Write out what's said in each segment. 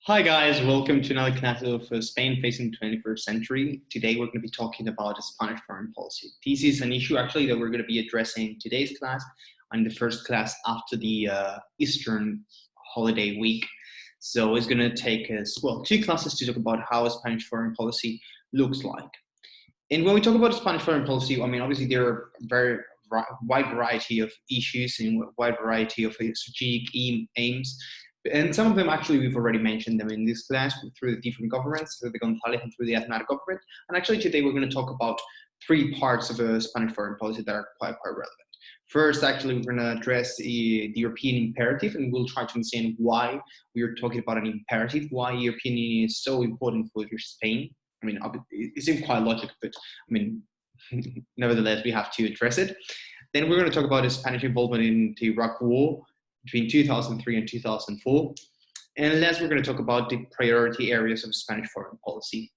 Hi guys, welcome to another class of Spain facing the 21st century. Today we're going to be talking about Spanish foreign policy. This is an issue actually that we're going to be addressing in today's class and the first class after the Eastern holiday week. So it's going to take us, well, two classes to talk about how Spanish foreign policy looks like. And when we talk about Spanish foreign policy, I mean, obviously there are very wide variety of issues and wide variety of strategic aims. And some of them actually we've already mentioned them in this class through the different governments, through the González and through the Aznar government. And actually today we're going to talk about three parts of Spanish foreign policy that are quite relevant. First, actually, we're going to address the European imperative, and we'll try to understand why we are talking about an imperative, why European Union is so important for Spain. I mean, it seems quite logical, but I mean, nevertheless, we have to address it. Then we're going to talk about the Spanish involvement in the Iraq War between 2003 and 2004. And last, we're going to talk about the priority areas of Spanish foreign policy,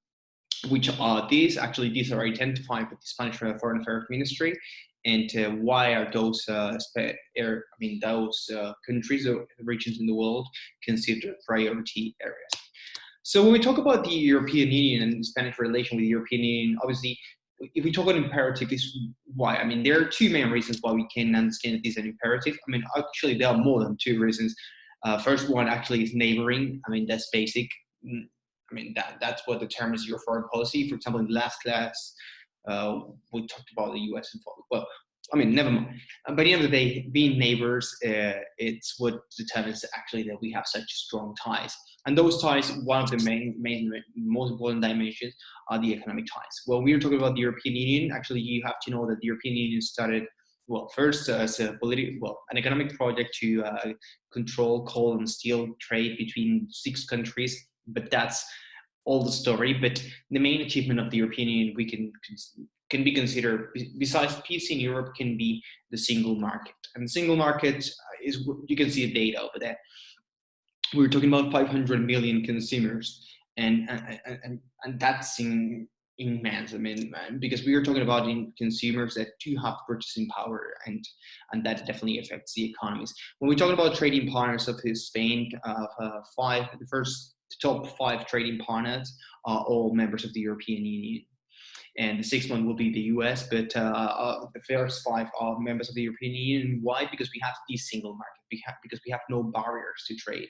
which are these. Actually, these are identified by the Spanish Foreign Affairs Ministry. And why are those countries or regions in the world considered priority areas? So when we talk about the European Union and the Spanish relation with the European Union, obviously, if we talk about imperative, is why. I mean, there are two main reasons why we can understand that this is an imperative. I mean, actually, there are more than two reasons. First one actually is neighboring. I mean, that's basic. I mean, that's what determines your foreign policy. For example, in the last class, we talked about the U.S. and well, I mean, never mind. By the end of the day, being neighbors, it's what determines actually that we have such strong ties. And those ties, one of the most important dimensions are the economic ties. When we are talking about the European Union, actually, you have to know that the European Union started, well, first as an economic project to control coal and steel trade between 6 countries, but that's all the story. But the main achievement of the European Union can be considered, besides peace in Europe, can be the single market. And the single market is, you can see the data over there. We're talking about 500 million consumers, and that's immense. I mean, because we are talking about consumers that do have purchasing power, and that definitely affects the economies. When we talk about trading partners of Spain, the top 5 trading partners are all members of the European Union. And the 6th one will be the US, but the first 5 are members of the European Union. Why? Because we have this single market. Because we have no barriers to trade.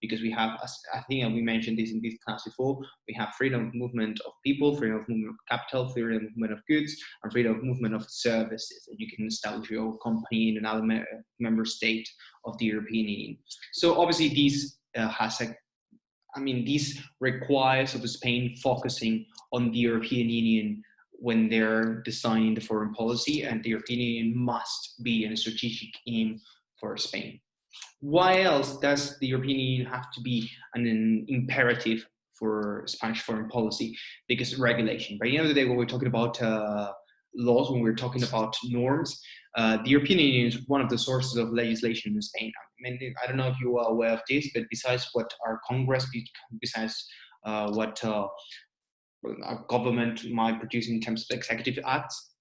Because we have, I think we mentioned this in this class before, we have freedom of movement of people, freedom of movement of capital, freedom of movement of goods, and freedom of movement of services. And you can establish your company in another member state of the European Union. So obviously this this requires of Spain focusing on the European Union when they're designing the foreign policy, and the European Union must be a strategic aim for Spain. Why else does the European Union have to be an imperative for Spanish foreign policy? Because regulation. By the end of the day, when we're talking about laws, when we're talking about norms, the European Union is one of the sources of legislation in Spain. I mean, I don't know if you are aware of this, but besides what our Congress, besides what our government might produce in terms of executive acts,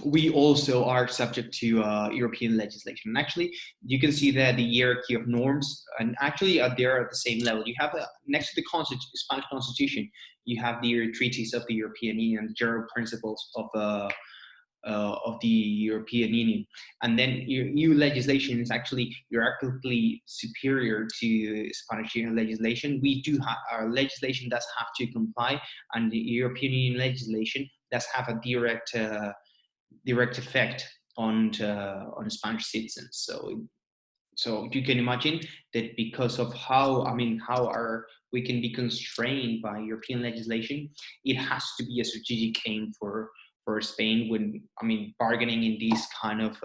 we also are subject to European legislation. And actually, you can see that the hierarchy of norms, and actually they're at the same level. You have next to the Spanish Constitution, you have the treaties of the European Union, the general principles of the European Union. And then EU legislation is actually hierarchically superior to Spanish legislation. We do have, our legislation does have to comply, and the European Union legislation does have a direct effect on Spanish citizens. So you can imagine that because of how we can be constrained by European legislation, it has to be a strategic aim for Spain when bargaining in these kind of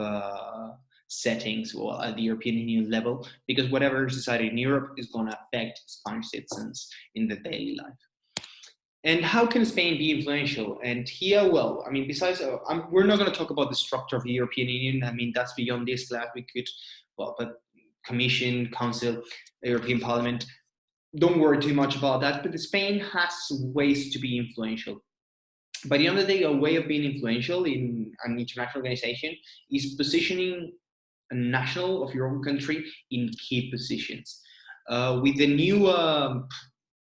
settings or at the European Union level, because whatever is decided in Europe is going to affect Spanish citizens in their daily life. And how can Spain be influential? And here, well, besides, we're not going to talk about the structure of the European Union. That's beyond this class. We could, but Commission, Council, European Parliament, don't worry too much about that. But Spain has ways to be influential. By the end of the day, a way of being influential in an international organization is positioning a national of your own country in key positions. With the new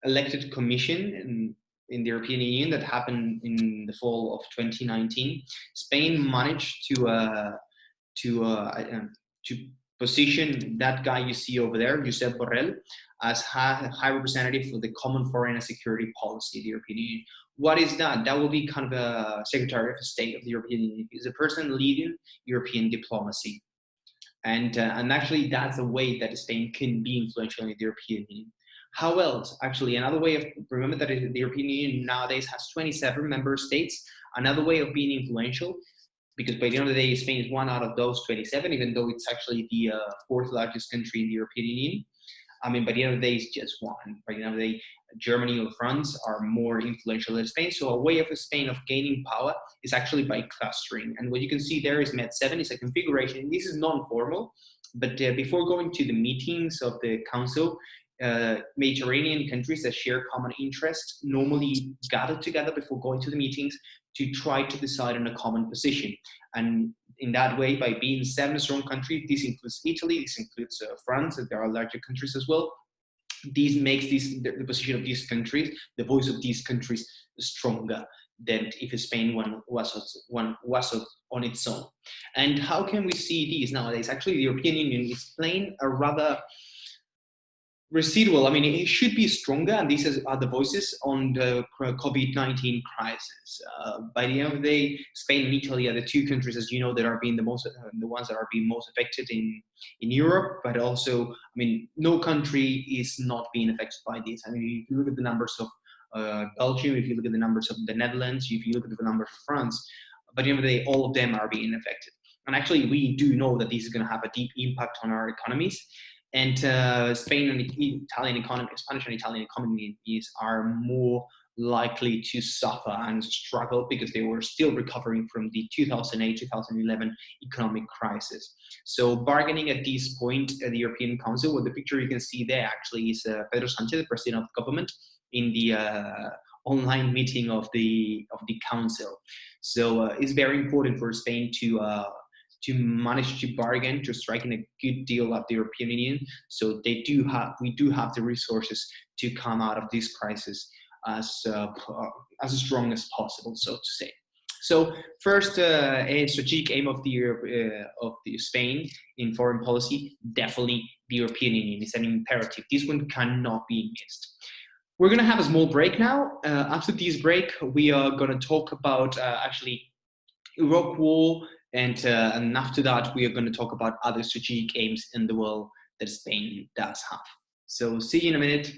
elected commission in the European Union that happened in the fall of 2019, Spain managed to to position that guy you see over there, Josep Borrell, as high representative for the common foreign and security policy of the European Union. What is that? That will be kind of a Secretary of State of the European Union. Is a person leading European diplomacy. And actually, that's a way that Spain can be influential in the European Union. How else? Actually, another way of, remember that the European Union nowadays has 27 member states. Another way of being influential, because by the end of the day, Spain is one out of those 27, even though it's actually the fourth largest country in the European Union. I mean, by the end of the day, it's just one. By the end of the day, Germany or France are more influential than Spain. So a way of Spain of gaining power is actually by clustering. And what you can see there is Med7 is a configuration. This is non-formal, but before going to the meetings of the council, Mediterranean countries that share common interests normally gather together before going to the meetings to try to decide on a common position. And in that way, by being 7 strong countries, this includes Italy, this includes France, there are larger countries as well. This makes the position of these countries, the voice of these countries, stronger than if Spain was on its own. And how can we see these nowadays? Actually, the European Union is playing a rather residual. I mean, it should be stronger, and these are the voices on the COVID-19 crisis. By the end of the day, Spain and Italy are the 2 countries, as you know, that are being the ones that are being most affected in Europe. But also, I mean, no country is not being affected by this. I mean, if you look at the numbers of Belgium, if you look at the numbers of the Netherlands, if you look at the numbers of France, by the end of the day, all of them are being affected. And actually, we do know that this is going to have a deep impact on our economies. And Spain and Italian economy, Spanish and Italian economies are more likely to suffer and struggle because they were still recovering from the 2008-2011 economic crisis. So bargaining at this point at the European Council, well, the picture you can see there actually is Pedro Sánchez, the president of the government, in the online meeting of the council. So it's very important for Spain to manage to bargain, to strike in a good deal of the European Union. So we do have the resources to come out of this crisis as strong as possible, so to say. So first, a strategic aim of the Spain in foreign policy, definitely the European Union is an imperative. This one cannot be missed. We're going to have a small break now. After this break, we are going to talk about actually Iraq war, and after that, we are going to talk about other strategic aims in the world that Spain does have. So see you in a minute.